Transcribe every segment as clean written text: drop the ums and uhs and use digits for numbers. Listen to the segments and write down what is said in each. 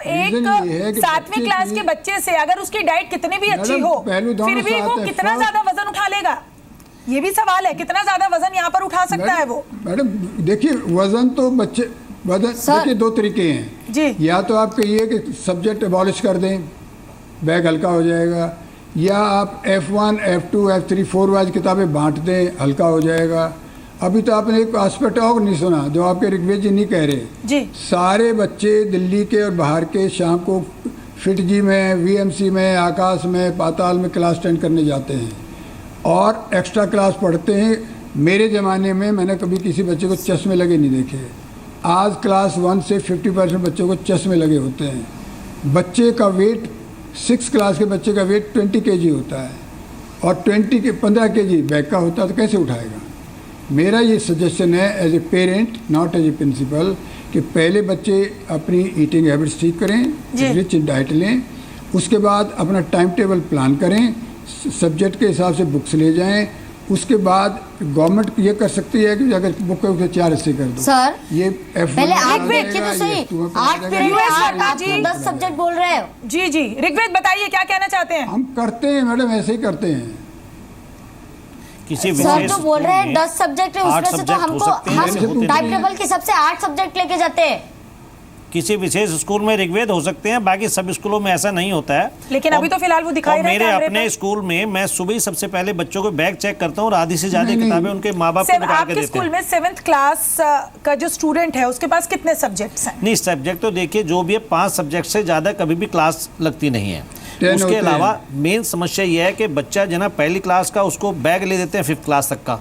एक 7वीं क्लास के बच्चे से अगर उसकी डाइट कितनी भी अच्छी हो फिर भी वो कितना ज्यादा वजन उठा लेगा, ये भी सवाल है। कितना ज्यादा वजन यहाँ पर उठा सकता है वो? मैडम देखिए, वजन तो बच्चे देखिए दो तरीके हैं जी। या तो आप कहिए कि सब्जेक्ट एबॉलिश कर दें, बैग हल्का हो जाएगा, या आप F1, F2, F3, 4 वाइज किताबें बांट दें, हल्का हो जाएगा। अभी तो आपने एक एस्पेक्ट और नहीं सुना जो आपके ऋग्वेद जी नहीं कह रहे जी। सारे बच्चे दिल्ली के और बाहर के शाम को फिट जी में, VMC में, आकाश में, पाताल में क्लास अटेंड करने जाते हैं और एक्स्ट्रा क्लास पढ़ते हैं। मेरे ज़माने में मैंने कभी किसी बच्चे को चश्मे लगे नहीं देखे। आज क्लास 1 से 50% बच्चों को चश्मे लगे होते हैं। बच्चे का वेट 6 क्लास के बच्चे का वेट 20 kg होता है और 15 kg बैग का होता है, तो कैसे उठाएगा? मेरा ये सजेशन है as a parent, not as a principal, कि पहले बच्चे अपनी ईटिंग हैबिट्स ठीक करें, रिच डाइट लें, उसके बाद अपना टाइम टेबल प्लान करें, सब्जेक्ट के हिसाब से बुक्स ले जाएं। उसके बाद गवर्नमेंट ये कर सकती है कि अगर बुक के 4 हिस्से कर दो। सर ये पहले आप देखिए तो सही, 8 पीरियड में आप 10 सब्जेक्ट बोल रहे हो। जी जी, ऋग्वेद बताइए क्या कहना चाहते हैं? हम करते हैं मैडम, ऐसे ही करते हैं। किसी सर तो बोल रहे हैं 10 सब्जेक्ट है, उसमें से तो हमको हम टाइम टेबल के सबसे 8 सब्जेक्ट लेके जाते हैं। किसी विशेष स्कूल में ऋग्वेद हो सकते हैं, बाकी सब स्कूलों में ऐसा नहीं होता है। लेकिन अभी तो फिलहाल वो दिखाई रहे हैं। मेरे अपने स्कूल में मैं सुबह ही सबसे पहले बच्चों को बैग चेक करता हूँ और आधी से ज्यादा किताबें उनके माँ बाप को निकाल के देते हैं। आपके स्कूल में 7th क्लास का जो स्टूडेंट है उसके पास कितने सब्जेक्ट्स हैं? नहीं, सब्जेक्ट तो देखिए जो भी है 5 सब्जेक्ट से ज्यादा कभी भी क्लास लगती नहीं है। उसके अलावा मेन समस्या यह है कि बच्चा जो ना पहली क्लास का उसको बैग ले देते हैं 5th क्लास तक का,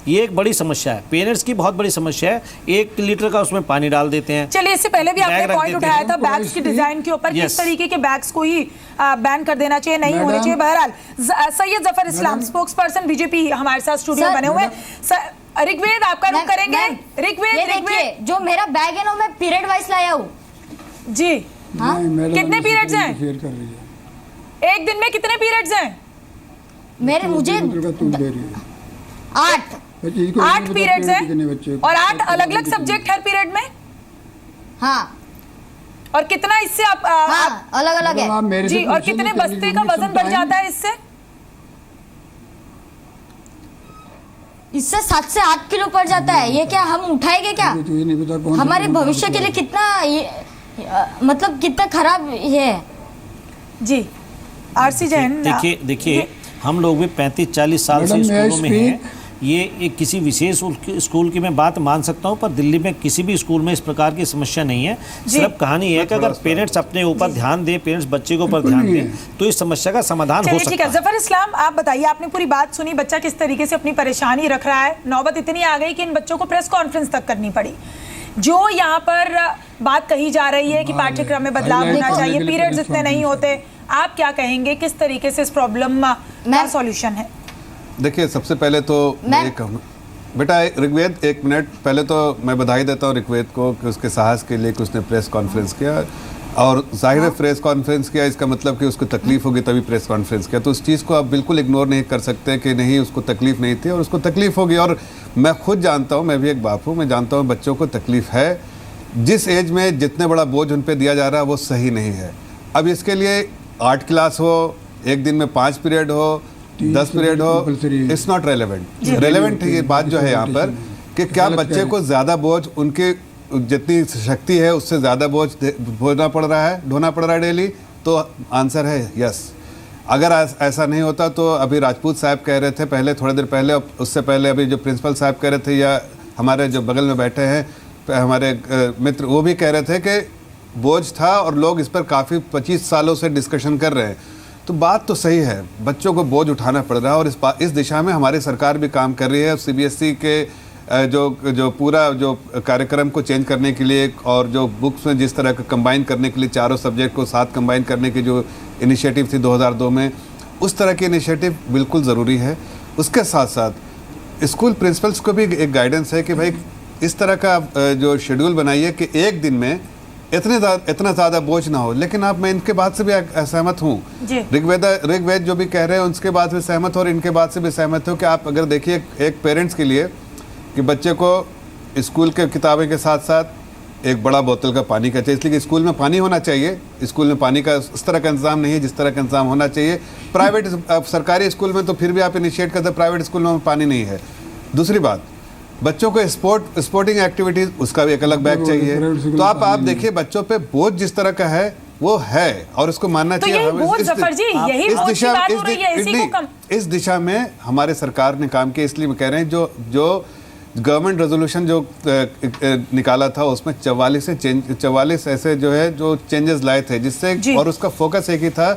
ये एक बड़ी समस्या है, पेरेंट्स की बहुत बड़ी समस्या है। 1 लीटर का उसमें पानी डाल देते हैं। चलिए, इससे पहले भी आपने पॉइंट उठाया था बैग्स की डिजाइन के ऊपर, किस तरीके के बैग्स को ही बैन कर देना चाहिए, नहीं होने चाहिए। बहरहाल Syed Zafar Islam, spokes person BJP, हमारे साथ स्टूडियो बने हुए। ऋग्वेद आपका रुख करेंगे। ऋग्वेद, जो मेरा बैग है ना मैं पीरियड वाइज लाया हूँ जी। कितने पीरियड्स हैं एक दिन में? कितने पीरियड्स हैं मेरे? मुझे 8 पीरियड्स हैं और 8 अलग अलग सब्जेक्ट हर पीरियड में। हाँ, और कितना इससे आप अलग अलग है जी। और कितने बस्ते का वजन बढ़ जाता है इससे? इससे 7 से 8 किलो पड़ जाता है। ये क्या हम उठाएंगे क्या? हमारे भविष्य के लिए कितना मतलब कितना खराब है जी। आरसी जैन, देखिए हम लोग भी 35-40 साल से स्कूलों में हैं। ये एक किसी विशेष स्कूल की मैं बात मान सकता हूँ, पर दिल्ली में किसी भी स्कूल में इस प्रकार की समस्या नहीं है। सिर्फ कहानी है कि अगर पेरेंट्स अपने ऊपर ध्यान दें, पेरेंट्स बच्चे के ऊपर ध्यान दें, तो इस समस्या का समाधान हो सकता है। जफर इस्लाम, आप बताइए, आपने पूरी बात सुनी, बच्चा किस तरीके से अपनी परेशानी रख रहा है। नौबत इतनी आ गई कि इन बच्चों को प्रेस कॉन्फ्रेंस तक करनी पड़ी। जो यहाँ पर बात कही जा रही है कि पाठ्यक्रम में बदलाव होना चाहिए, पीरियड्स इतने नहीं होते, आप क्या कहेंगे? किस तरीके से इस प्रॉब्लम का सॉल्यूशन है? देखिए, सबसे पहले तो बेटा ऋग्वेद, 1 मिनट पहले तो मैं बधाई देता हूँ ऋग्वेद को कि उसके साहस के लिए कि उसने प्रेस कॉन्फ्रेंस किया, और जाहिर है प्रेस कॉन्फ्रेंस किया इसका मतलब कि उसको तकलीफ होगी तभी प्रेस कॉन्फ्रेंस किया। तो उस चीज़ को आप बिल्कुल इग्नोर नहीं कर सकते कि नहीं, उसको तकलीफ नहीं थी और उसको तकलीफ होगी। और मैं खुद जानता हूँ, मैं भी एक बाप हूँ, मैं जानता हूँ बच्चों को तकलीफ है। जिस एज में जितने बड़ा बोझ उन पर दिया जा रहा है वो सही नहीं है। अब इसके लिए 8 क्लास हो, एक दिन में 5 पीरियड हो, 10 पीरियड हो, इट्स नॉट रेलेवेंट। रेलेवेंट ये बात जो है यहाँ पर कि क्या बच्चे को ज़्यादा बोझ, उनके जितनी शक्ति है उससे ज़्यादा बोझ ढोना पड़ रहा है डेली? तो आंसर है यस। अगर ऐसा नहीं होता तो अभी राजपूत साहब कह रहे थे पहले, थोड़ी देर पहले, उससे पहले अभी जो प्रिंसिपल साहब कह रहे थे, या हमारे जो बगल में बैठे हैं हमारे मित्र, वो भी कह रहे थे कि बोझ था और लोग इस पर काफ़ी 25 सालों से डिस्कशन कर रहे हैं। तो बात तो सही है, बच्चों को बोझ उठाना पड़ रहा है और इस दिशा में हमारी सरकार भी काम कर रही है। CBSE के जो पूरा जो कार्यक्रम को चेंज करने के लिए और जो बुक्स में जिस तरह का कंबाइन करने के लिए चारों सब्जेक्ट को साथ कंबाइन करने की जो इनिशिएटिव थी 2002 में, उस तरह की इनिशिएटिव बिल्कुल ज़रूरी है। उसके साथ साथ स्कूल प्रिंसिपल्स को भी एक गाइडेंस है कि भाई इस तरह का जो शेड्यूल बनाइए कि एक दिन में इतना ज़्यादा बोझ ना हो। लेकिन मैं इनके बात से भी असहमत हूँ। ऋग्वेद जो भी कह रहे हैं उनके बात से सहमत और इनके बात से भी सहमत हूँ कि आप अगर देखिए एक पेरेंट्स के लिए कि बच्चे को स्कूल के किताबें के साथ साथ एक बड़ा बोतल का पानी का चाहिए, इसलिए कि स्कूल में पानी होना चाहिए। स्कूल में पानी का उस तरह का इंतजाम नहीं है जिस तरह का इंतजाम होना चाहिए। प्राइवेट सरकारी स्कूल में तो फिर भी आप इनिशिएट करते, प्राइवेट स्कूल में पानी नहीं है। दूसरी बात, बच्चों को स्पोर्टिंग एक्टिविटीज़ उसका भी एक अलग बैग चाहिए। तो आप देखिए बच्चों पे बोझ जिस तरह का है वो है और उसको मानना तो चाहिए। यही बोझ जफर जी, यही बोझ की बात हो रही है, इसी को कम इस दिशा में हमारे सरकार ने काम किया, इसलिए मैं कह रहे हैं जो गवर्नमेंट रेजोल्यूशन जो निकाला था उसमें 44 ऐसे जो है जो चेंजेस लाए थे जिससे, और उसका फोकस एक ही था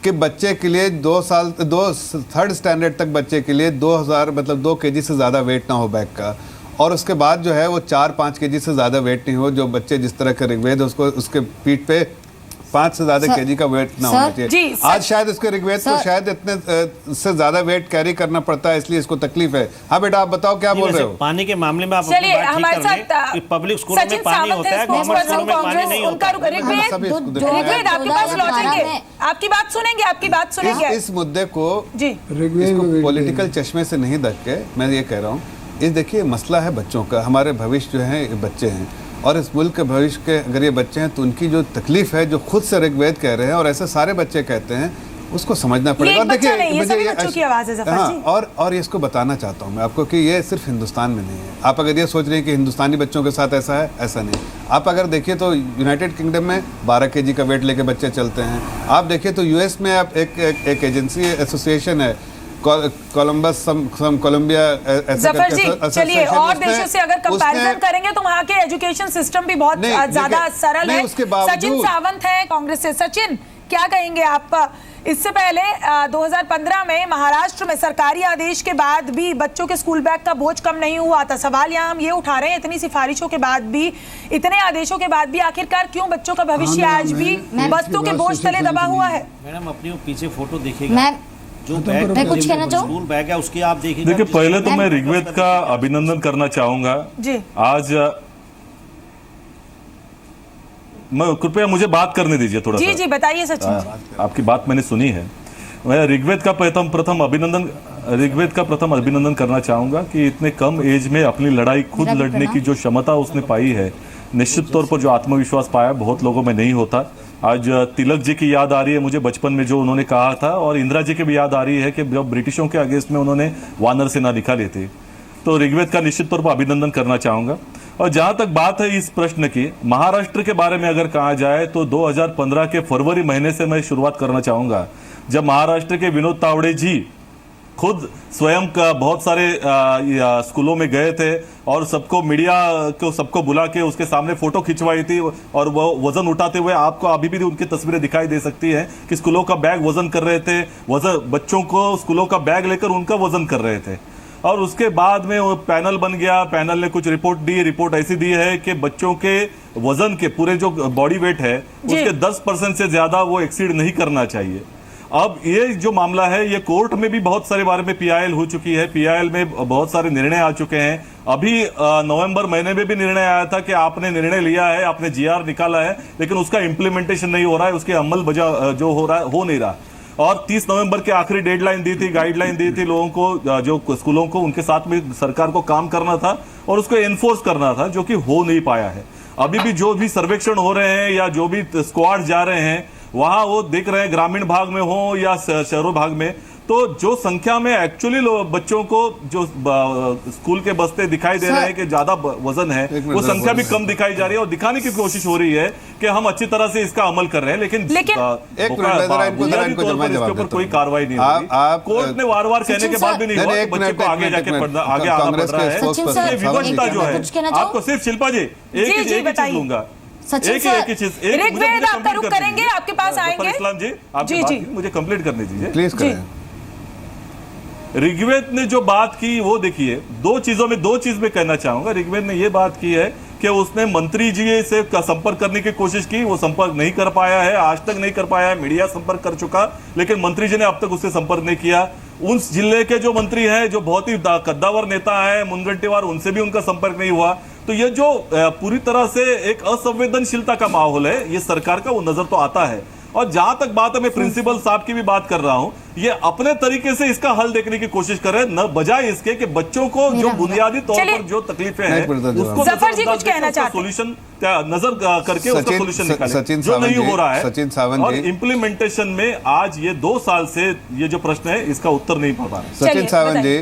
कि बच्चे के लिए 3rd स्टैंडर्ड तक बच्चे के लिए 2000 मतलब 2 kg से ज़्यादा वेट ना हो बैग का, और उसके बाद जो है वो 4-5 kg से ज़्यादा वेट नहीं हो। जो बच्चे जिस तरह का ऋग्वेद उसको उसके पीठ पे 5 से ज़्यादा kg का वेट ना होना चाहिए। आज शायद उसके ऋग्वेद को शायद इतने से ज़्यादा वेट कैरी करना पड़ता है, इसलिए इसको तकलीफ है। हाँ बेटा आप बताओ क्या बोल रहे हो? पानी के मामले में आप चलिए हमारे साथ पब्लिक स्कूलों में पानी होता है, गवर्नमेंट स्कूलों में पानी नहीं होता। ऋग्वेद आपके पास लौटेंगे, आपकी बात सुनेंगे। इस मुद्दे को जी पॉलिटिकल चश्मे से नहीं देख के मैं ये कह रहा हूँ, इस देखिए मसला है बच्चों का, हमारे भविष्य जो है बच्चे हैं, और इस मुल्क के भविष्य के अगर ये बच्चे हैं तो उनकी जो तकलीफ है जो खुद से ऋग्वेद कह रहे हैं और ऐसे सारे बच्चे कहते हैं, उसको समझना पड़ेगा। और देखिए हाँ, और ये इसको बताना चाहता हूँ मैं आपको कि ये सिर्फ हिंदुस्तान में नहीं है। आप अगर ये सोच रहे हैं कि हिंदुस्तानी बच्चों के साथ ऐसा है, ऐसा नहीं। आप अगर देखिए तो यूनाइटेड किंगडम में 12 kg का वेट लेके बच्चे चलते हैं। आप देखिए तो यूएस में आप एक एजेंसी एसोसिएशन है कोलंबस कोलंबिया, जफर जी चलिए, और देशों से अगर कंपैरिजन करेंगे तो वहाँ के एजुकेशन सिस्टम भी बहुत ज्यादा सरल है। सचिन सावंत है कांग्रेस से। सचिन क्या कहेंगे आप? इससे पहले 2015 में महाराष्ट्र में सरकारी आदेश के बाद भी बच्चों के स्कूल बैग का बोझ कम नहीं हुआ था। सवाल यहाँ हम ये उठा रहे हैं, इतनी सिफारिशों के बाद भी, इतने आदेशों के बाद भी आखिरकार क्यों बच्चों का भविष्य आज भी बस्तों के बोझ तले दबा हुआ है? मैडम अपनी पीछे फोटो देखिएगा, जो बैग मैं कुछ कहना चाहूँ, स्कूल बैग है उसकी आप देखिए। देखिए पहले तो मैं ऋग्वेद का अभिनंदन करना चाहूंगा जी। आज मैं कृपया मुझे बात करने दीजिए थोड़ा जी सा। जी बताइए सचिन। आपकी बात मैंने सुनी है। मैं ऋग्वेद का प्रथम अभिनंदन करना चाहूंगा कि इतने कम एज में अपनी लड़ाई खुद लड़ने की जो क्षमता उसने पाई है, निश्चित तौर पर जो आत्मविश्वास पाया बहुत लोगों में नहीं होता। आज तिलक जी की याद आ रही है मुझे बचपन में जो उन्होंने कहा था, और इंदिरा जी की भी याद आ रही है कि जब ब्रिटिशों के अगेंस्ट में उन्होंने वानर सेना निकाली थी। तो ऋग्वेद का निश्चित तौर पर अभिनंदन करना चाहूंगा। और जहां तक बात है इस प्रश्न की, महाराष्ट्र के बारे में अगर कहा जाए तो 2015 के फरवरी महीने से मैं शुरुआत करना चाहूंगा, जब महाराष्ट्र के विनोद तावड़े जी खुद स्वयं का बहुत सारे स्कूलों में गए थे और सबको मीडिया को सबको बुला के उसके सामने फोटो खिंचवाई थी, और वो वजन उठाते हुए आपको अभी भी उनकी तस्वीरें दिखाई दे सकती हैं कि स्कूलों का बैग वजन कर रहे थे, बच्चों को स्कूलों का बैग लेकर उनका वजन कर रहे थे। और उसके बाद में वो पैनल बन गया, पैनल ने कुछ रिपोर्ट दी, रिपोर्ट ऐसी दी है कि बच्चों के वजन के पूरे जो बॉडी वेट है उसके 10% से ज्यादा वो एक्सीड नहीं करना चाहिए। अब ये जो मामला है ये कोर्ट में भी बहुत सारे बारे में PIL हो चुकी है, PIL में बहुत सारे निर्णय आ चुके हैं। अभी नवंबर महीने में भी निर्णय आया था कि आपने निर्णय लिया है, आपने GR निकाला है, लेकिन उसका इम्प्लीमेंटेशन नहीं हो रहा है, उसके अमल जो हो रहा है हो नहीं रहा। और 30 नवंबर की आखिरी डेडलाइन दी थी, गाइडलाइन दी थी लोगों को, जो स्कूलों को, उनके साथ में सरकार को काम करना था और उसको एनफोर्स करना था, जो कि हो नहीं पाया है। अभी भी जो भी सर्वेक्षण हो रहे हैं या जो भी स्क्वाड जा रहे हैं वहां वो देख रहे हैं, ग्रामीण भाग में हो या शहरों भाग में, तो जो संख्या में एक्चुअली बच्चों को जो स्कूल के बस्ते दिखाई दे रहे हैं कि ज्यादा वजन है, वो संख्या भी कम दिखाई जा रही है और दिखाने की कोशिश हो रही है कि हम अच्छी तरह से इसका अमल कर रहे हैं, लेकिन इसके ऊपर कोई कार्रवाई नहीं हो रही। कोर्ट ने वार-वार कहने के बाद भी नहीं हुआ, बच्चे को आगे जाके आगे आना पड़ रहा है। विवशता जो है, आपको सिर्फ शिल्पा जी एक ही चीज लूंगा, एक ही चीज, ऋग्वेद आपका रुख करेंगे, आपके पास आएंगे। इस्लाम जी आपकी बात मुझे कंप्लीट करने दीजिए प्लीज करें। ऋग्वेद ने जो बात की वो देखिए, दो चीज में कहना चाहूंगा। ऋग्वेद ने ये बात की है कि उसने मंत्री जी से संपर्क करने की कोशिश की, वो संपर्क नहीं कर पाया है, आज तक नहीं कर पाया है। मीडिया संपर्क कर चुका, लेकिन मंत्री जी ने अब तक उससे संपर्क नहीं किया। उस जिले के जो मंत्री हैं, जो बहुत ही कद्दावर नेता है मुनगंटीवार, उनसे भी उनका संपर्क नहीं हुआ। तो ये जो पूरी तरह से एक असंवेदनशीलता का माहौल है ये सरकार का, वो नजर तो आता है। और जहां तक बात है, मैं प्रिंसिपल साहब की भी बात कर रहा हूं, ये अपने तरीके से इसका हल देखने की कोशिश कर रहे हैं, न बजाय इसके कि बच्चों को जो बुनियादी तौर पर जो तकलीफें हैं उसको जफर जी कुछ कहना चाहते हैं, सोल्यूशन नजर करके उसका सोल्यूशन निकालें, सचिन जो नहीं हो रहा है। सचिन सावंत और जी, इम्प्लीमेंटेशन में आज ये 2 साल से ये जो प्रश्न है इसका उत्तर नहीं पा पा रहे। सचिन सावंत जी,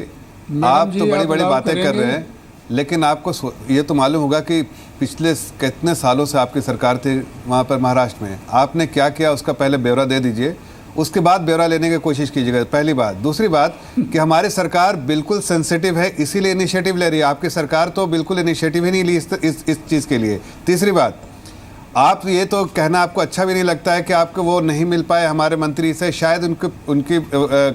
आप जी, तो बड़ी आप बड़ी अलाउ बातें कर करेंगे? रहे हैं, लेकिन आपको ये तो मालूम होगा कि पिछले कितने सालों से आपकी सरकार थी वहाँ पर महाराष्ट्र में, आपने क्या किया उसका पहले ब्यौरा दे दीजिए, उसके बाद ब्यौरा लेने की कोशिश कीजिएगा, पहली बात। दूसरी बात कि हमारी सरकार बिल्कुल सेंसिटिव है, इसीलिए इनिशिएटिव ले रही है, आपकी सरकार तो बिल्कुल इनिशिएटिव ही नहीं ली इस चीज़ के लिए। तीसरी बात, आप ये तो कहना आपको अच्छा भी नहीं लगता है कि आपको वो नहीं मिल पाए हमारे मंत्री से, शायद उनकी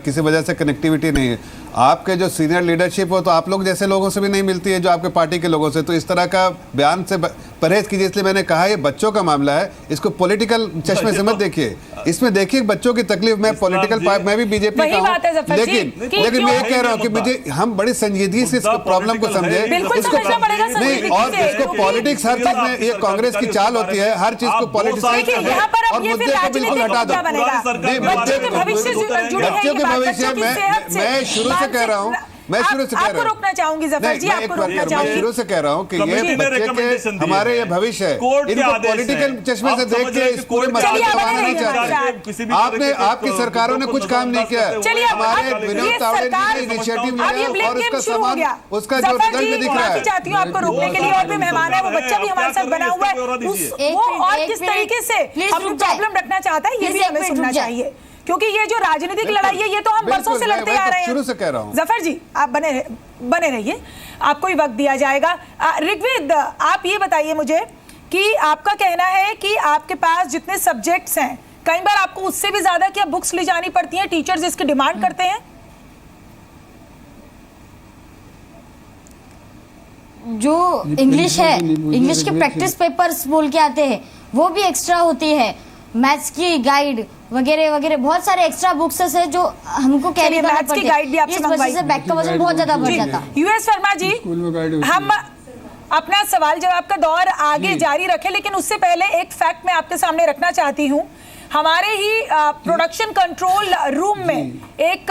किसी वजह से कनेक्टिविटी नहीं है। आपके जो सीनियर लीडरशिप हो तो आप लोग जैसे लोगों से भी नहीं मिलती है, जो आपके पार्टी के लोगों से, तो इस तरह का बयान से परहेज कीजिए। इसलिए मैंने कहा ये बच्चों का मामला है, इसको पॉलिटिकल चश्मे से मत देखिए, इसमें देखिए बच्चों की तकलीफ। मैं पॉलिटिकल मैं भी बीजेपी का हूं, लेकिन मैं ये कह रहा हूँ कि मुझे हम बड़ी संजीदगी से इस प्रॉब्लम को समझे, इसको नहीं, और इसको पॉलिटिक्स हर चीज में, ये कांग्रेस की चाल होती है, हर चीज को पॉलिटिक्स और मुद्दे को बिल्कुल हटा दो। बच्चों के भविष्य मैं शुरू से कह रहा हूँ, मैं शुरू से कह रहा हूँ, रोकना चाहूंगी जफर जी, आपको रोकना चाहूंगी। मैं शुरू से कह रहा हूँ कि ये बच्चे के हमारे ये भविष्य है, इनको पॉलिटिकल चश्मे से देख के इस पूरे मसले को समाधान नहीं चाहते। आपने, आपकी सरकारों ने कुछ काम नहीं किया, हमारे विनोद तावड़े जी ने इनिशिएटिव लिया और उसका सामान, उसका जो रिजल्ट भी दिख रहा है। चाहती हूँ आपको रोकने के लिए, और भी मेहमान है, वो बच्चा भी हमारे साथ बना हुआ है, वो और किस तरीके से अपनी प्रॉब्लम रखना चाहता है ये भी हमें सुनना चाहिए, क्योंकि ये जो राजनीतिक लड़ाई है ये तो हम बरसों से लड़ते आ रहे हैं। शुरू से कह रहा हूं। जफर जी आप बने रहिए, आपको ही वक्त दिया जाएगा। ऋग्वेद, आप ये बताइए मुझे कि आपका कहना है कि आपके पास जितने सब्जेक्ट्स हैं, कई बार आपको उससे भी ज्यादा क्या बुक्स ले जानी पड़ती हैं, टीचर्स इसकी डिमांड करते हैं? जो इंग्लिश है, इंग्लिश के प्रैक्टिस पेपर्स बोल के आते हैं, वो भी एक्स्ट्रा होती है, मैथ्स की गाइड वगैरह वगैरह, बहुत सारे एक्स्ट्रा बुक्स है जो हमको कैरी करना पड़ती है। इस वजह से बैग का वजन बहुत ज्यादा बढ़ जाता है। यूएस वर्मा जी, हम अपना सवाल जवाब का दौर आगे जारी रखें, लेकिन उससे पहले एक फैक्ट मैं आपके सामने रखना चाहती हूँ। हमारे ही प्रोडक्शन कंट्रोल रूम में एक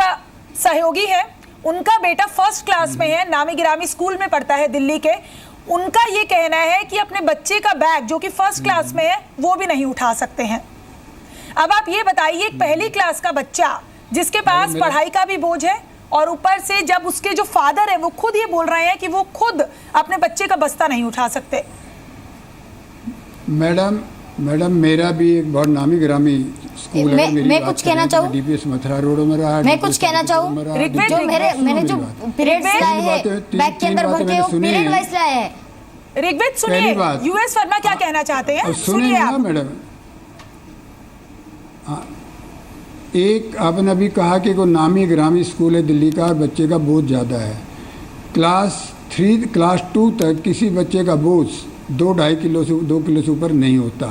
सहयोगी है, उनका बेटा फर्स्ट क्लास में है, नामी गिरामी स्कूल में पढ़ता है दिल्ली के। उनका ये कहना है कि अपने बच्चे का बैग जो कि फर्स्ट क्लास में है वो भी नहीं उठा सकते हैं। अब आप ये बताइए, एक पहली क्लास का बच्चा जिसके पास पढ़ाई का भी बोझ है, और ऊपर से जब उसके जो फादर है वो खुद ये बोल रहे हैं कि वो खुद अपने बच्चे का बस्ता नहीं उठा सकते। मैडम मेरा भी एक बहुत नामी ग्रामी स्कूल है। मैं कुछ कहना चाहूँ, डीपीएस मथुरा रोड में रहा, मैं कुछ कहना चाहूँ, जो मैंने जो पीरियड्स लाए हैं बैग के अंदर भर के, वो पीरियड वाइज लाए हैं। ऋग्वेद सुनिए, यूएस वर्मा क्या कहना चाहते हैं, सुनिए आप। मैडम, एक आपने अभी कहा कि कोई नामी ग्रामी स्कूल है दिल्ली का, बच्चे का बोझ ज़्यादा है। क्लास 3 क्लास 2 तक किसी बच्चे का बोझ 2-2.5 किलो से 2 किलो से ऊपर नहीं होता।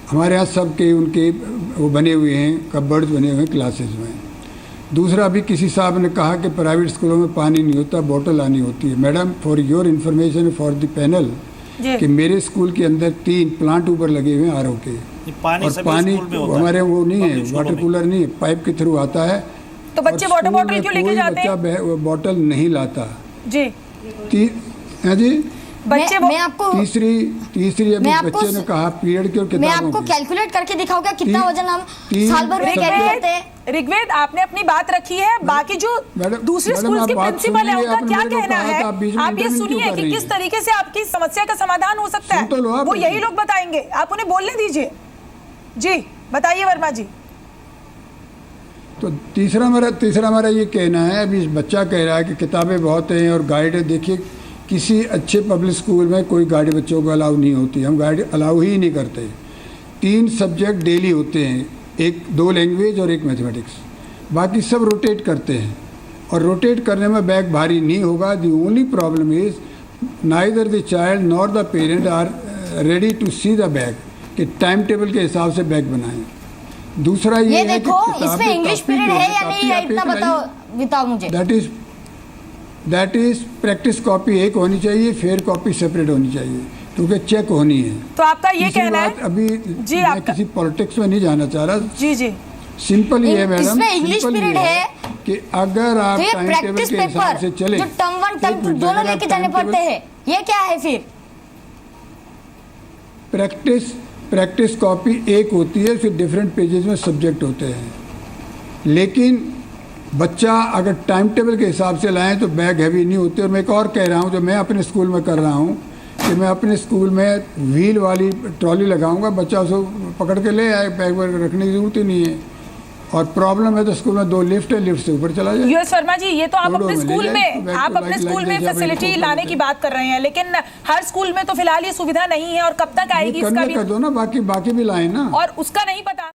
हमारे यहाँ सब के उनके वो बने हुए हैं, कबर्ड्स बने हुए हैं क्लासेस में। दूसरा, अभी किसी साहब ने कहा कि प्राइवेट स्कूलों में पानी नहीं होता, बोतल आनी होती है। Madam, for your information, for the panel, कि मेरे स्कूल के अंदर 3 प्लांट ऊपर लगे हुए हैं आरओ के, पानी और पानी हमारे वो नहीं है, वाटर कूलर नहीं है, पाइप के थ्रू आता है। तो बच्चे वाटर बॉटल क्यों लेके जाते हैं? बच्चा बॉटल नहीं लाता जी। जी बच्चे मैं आपको तीसरी अभी बच्चे ने कहा पीरियड की और किताबों मैं आपको कैलकुलेट करके दिखाऊंगा कितना वजन हम साल भर में कैरी करते हैं। ऋग्वेद, आपने अपनी बात रखी है, बाकी जो दूसरे स्कूल के प्रिंसिपल है उनका क्या कहना है, आप ये सुनिए कि किस तरीके से आपकी समस्या का समाधान हो सकता है, वो यही लोग बताएंगे, आप उन्हें बोलने दीजिए। जी बताइए वर्मा जी। तो तीसरा हमारा ये कहना है, अभी बच्चा कह रहा है कि किताबें बहुत हैं और गाइड है। देखिए, किसी अच्छे पब्लिक स्कूल में कोई गाइड बच्चों को अलाउ नहीं होती, हम गाइड अलाउ ही नहीं करते। 3 सब्जेक्ट डेली होते हैं, 2 लैंग्वेज और 1 मैथमेटिक्स, बाकी सब रोटेट करते हैं, और रोटेट करने में बैग भारी नहीं होगा। The only problem is neither the child nor the parent are ready to see the bag, कि टाइम टेबल के हिसाब से बैग बनाएं। दूसरा ये है देखो, इसमें इंग्लिश पीरियड है या नहीं है, इतना बताओ मुझे। दैट इज प्रैक्टिस कॉपी एक होनी चाहिए, फेयर कॉपी सेपरेट होनी चाहिए। क्योंकि चेक होनी है। तो आपका ये तीसरी कहना बात, है अभी जी, मैं आपका- किसी पॉलिटिक्स में नहीं जाना चाह रहा, जी जी सिंपल ये है मैडम, इसमें इंग्लिश सिंपल ये पीरियड है कि अगर आप तो ये टाइम टेबल प्रैक्टिस के हिसाब पेपर से चले, जो टर्म 1 टर्म 2 दोनों लेके जाने पड़ते हैं, ये क्या है फिर? प्रैक्टिस कॉपी एक होती है, फिर डिफरेंट पेजेस में सब्जेक्ट होते हैं, लेकिन बच्चा अगर टाइम टेबल के हिसाब से लाएं तो बैग हैवी नहीं होते। और मैं एक और कह रहा हूं, जो मैं अपने स्कूल में कर रहा हूं कि मैं अपने स्कूल में व्हील वाली ट्रॉली लगाऊंगा, बच्चा उसको पकड़ के ले आए, बैग वैग रखने की जरूरत ही नहीं है। और प्रॉब्लम है तो स्कूल में 2 लिफ्ट है, लिफ्ट से ऊपर चला जाए। यूएस वर्मा जी, ये तो आप रोडों अपने में ले स्कूल जाए, में बैग आप को अपने लाइक स्कूल में जैसे अपने फैसिलिटी स्कूल लाने में की बात कर रहे हैं, लेकिन हर स्कूल में तो फििलहाल ये सुविधा नहीं है, और कब तक आएगी इसका करने भी, कर दो ना, बाकी भी लाए ना। और उसका नहीं पता।